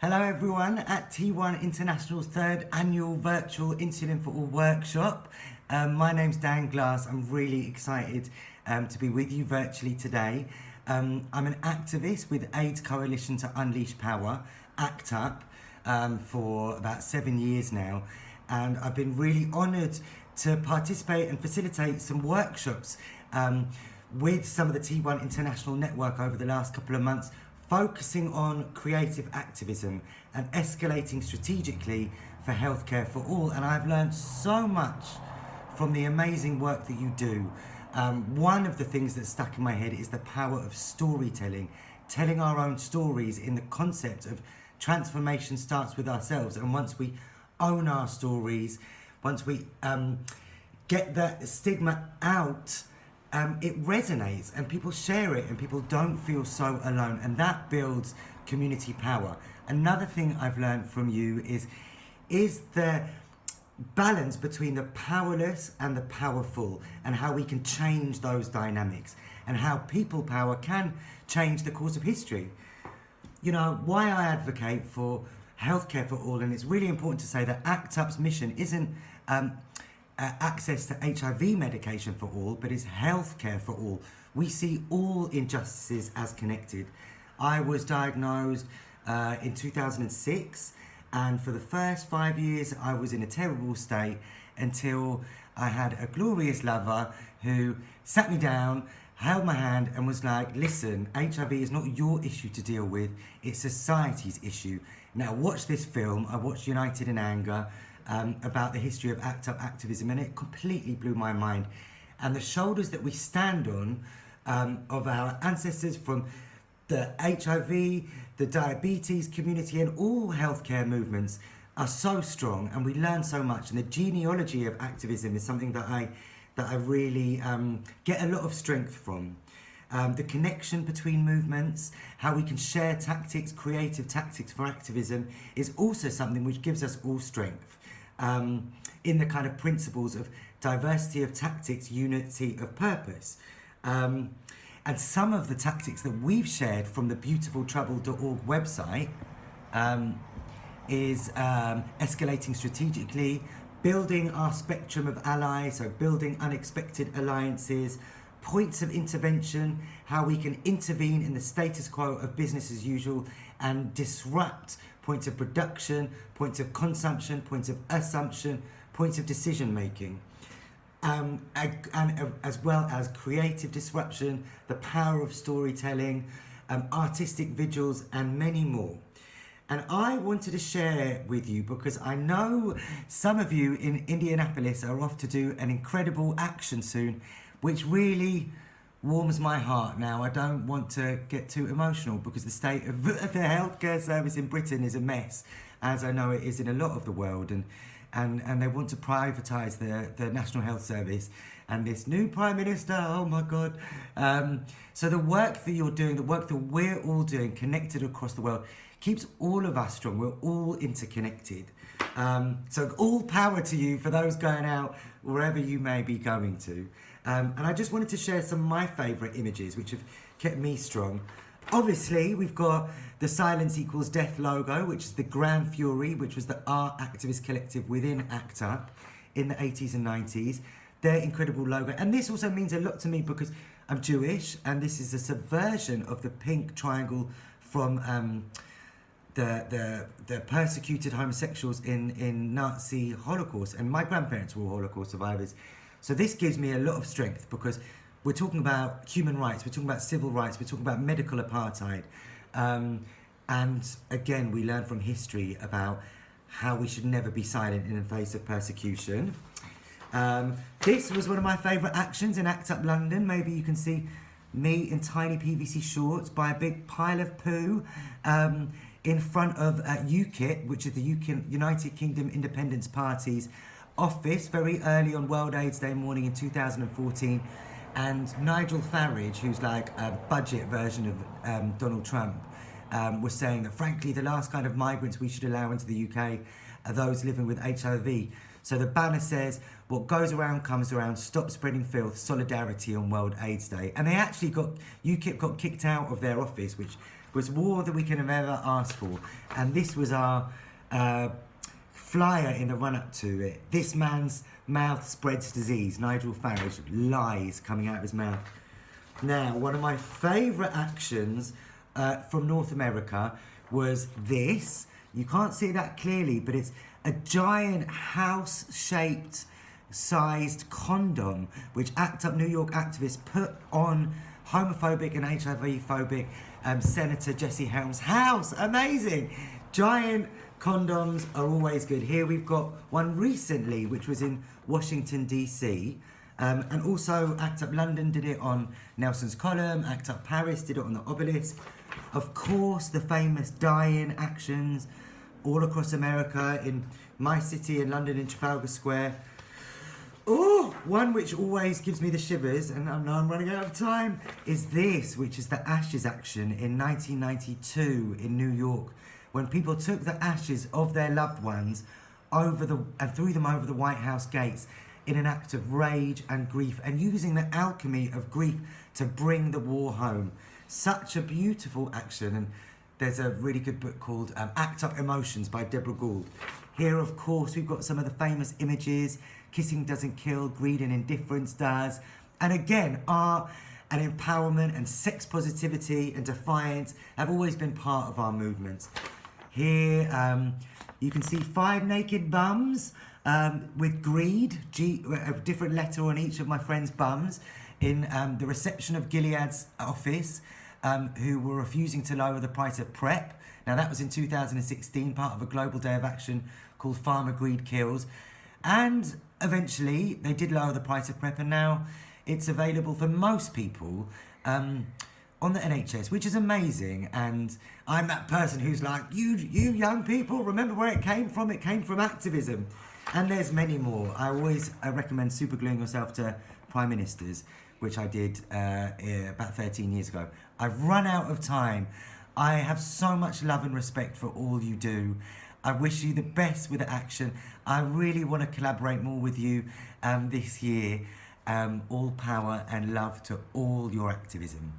Hello everyone at T1 International's third annual virtual Insulin for All workshop. My name's Dan Glass. I'm really excited to be with you virtually today. I'm an activist with AIDS Coalition to Unleash Power, ACT UP, for about 7 years now. And I've been really honoured to participate and facilitate some workshops with some of the T1 International network over the last couple of months, focusing on creative activism and escalating strategically for healthcare for all. And I've learned so much from the amazing work that you do. One of the things that's stuck in my head is the power of storytelling, telling our own stories in the concept of transformation starts with ourselves. And once we own our stories, once we get that stigma out, it resonates and people share it and people don't feel so alone, and that builds community power. Another thing I've learned from you is the balance between the powerless and the powerful, and how we can change those dynamics and how people power can change the course of history. You know, why I advocate for healthcare for all, and it's really important to say that ACT UP's mission isn't access to HIV medication for all, but is healthcare for all. We see all injustices as connected. I was diagnosed in 2006, and for the first 5 years I was in a terrible state until I had a glorious lover who sat me down, held my hand and was like, listen, HIV is not your issue to deal with, it's society's issue. Now watch this film. I watched United in Anger, about the history of ACT UP activism, and it completely blew my mind. And the shoulders that we stand on of our ancestors from the HIV, the diabetes community and all healthcare movements are so strong, and we learn so much. And the genealogy of activism is something that I really get a lot of strength from. The connection between movements, how we can share tactics, creative tactics for activism, is also something which gives us all strength. In the kind of principles of diversity of tactics, unity of purpose. And some of the tactics that we've shared from the beautifultrouble.org website is escalating strategically, building our spectrum of allies, so building unexpected alliances, points of intervention, how we can intervene in the status quo of business as usual and disrupt points of production, points of consumption, points of assumption, points of decision making, and as well as creative disruption, the power of storytelling, artistic vigils, and many more. And I wanted to share with you because I know some of you in Indianapolis are off to do an incredible action soon, which really warms my heart. Now, I don't want to get too emotional because the state of the healthcare service in Britain is a mess, as I know it is in a lot of the world, and they want to privatise the National Health Service, and this new Prime Minister, oh my God. So the work that you're doing, the work that we're all doing, connected across the world, keeps all of us strong. We're all interconnected. So all power to you for those going out, wherever you may be going to. And I just wanted to share some of my favourite images which have kept me strong. Obviously, we've got the Silence Equals Death logo, which is the Grand Fury, which was the art activist collective within ACT UP in the 80s and 90s. Their incredible logo. And this also means a lot to me because I'm Jewish, and this is a subversion of the pink triangle from the persecuted homosexuals in Nazi Holocaust, and my grandparents were all Holocaust survivors. So this gives me a lot of strength because we're talking about human rights, we're talking about civil rights, we're talking about medical apartheid. And again, we learn from history about how we should never be silent in the face of persecution. This was one of my favourite actions in ACT UP London. Maybe you can see me in tiny PVC shorts by a big pile of poo in front of UKIP, which is the United Kingdom Independence Party's office, very early on World AIDS Day morning in 2014. And Nigel Farage, who's like a budget version of Donald Trump, was saying that frankly the last kind of migrants we should allow into the UK are those living with HIV. So the banner says, what goes around comes around, stop spreading filth, solidarity on World AIDS Day. And they actually UKIP got kicked out of their office, which was more than we can have ever asked for. And this was our flyer in the run-up to it. This man's mouth spreads disease. Nigel Farage, lies coming out of his mouth. Now, one of my favourite actions from North America was this. You can't see that clearly, but it's a giant house-shaped sized condom which ACT UP New York activists put on homophobic and HIV-phobic Senator Jesse Helms' house. Amazing! Giant condoms are always good. Here we've got one recently which was in Washington DC, and also ACT UP London did it on Nelson's Column, ACT UP Paris did it on the Obelisk. Of course, the famous die-in actions all across America, in my city in London in Trafalgar Square. Oh, one which always gives me the shivers, and I know I'm running out of time, is this, which is the Ashes action in 1992 in New York, when people took the ashes of their loved ones and threw them over the White House gates in an act of rage and grief, and using the alchemy of grief to bring the war home. Such a beautiful action, and there's a really good book called ACT UP Emotions by Deborah Gould. Here, of course, we've got some of the famous images. Kissing doesn't kill, greed and indifference does. And again, art and empowerment and sex positivity and defiance have always been part of our movements. Here, you can see 5 naked bums with greed, a different letter on each of my friends' bums, in the reception of Gilead's office, who were refusing to lower the price of PrEP. Now that was in 2016, part of a global day of action called Farmer Greed Kills. And eventually they did lower the price of PrEP, and now it's available for most people on the NHS, which is amazing. And I'm that person who's like, you young people, remember where it came from? It came from activism. And there's many more. I always recommend supergluing yourself to prime ministers, which I did about 13 years ago. I've run out of time. I have so much love and respect for all you do. I wish you the best with the action. I really want to collaborate more with you this year. All power and love to all your activism.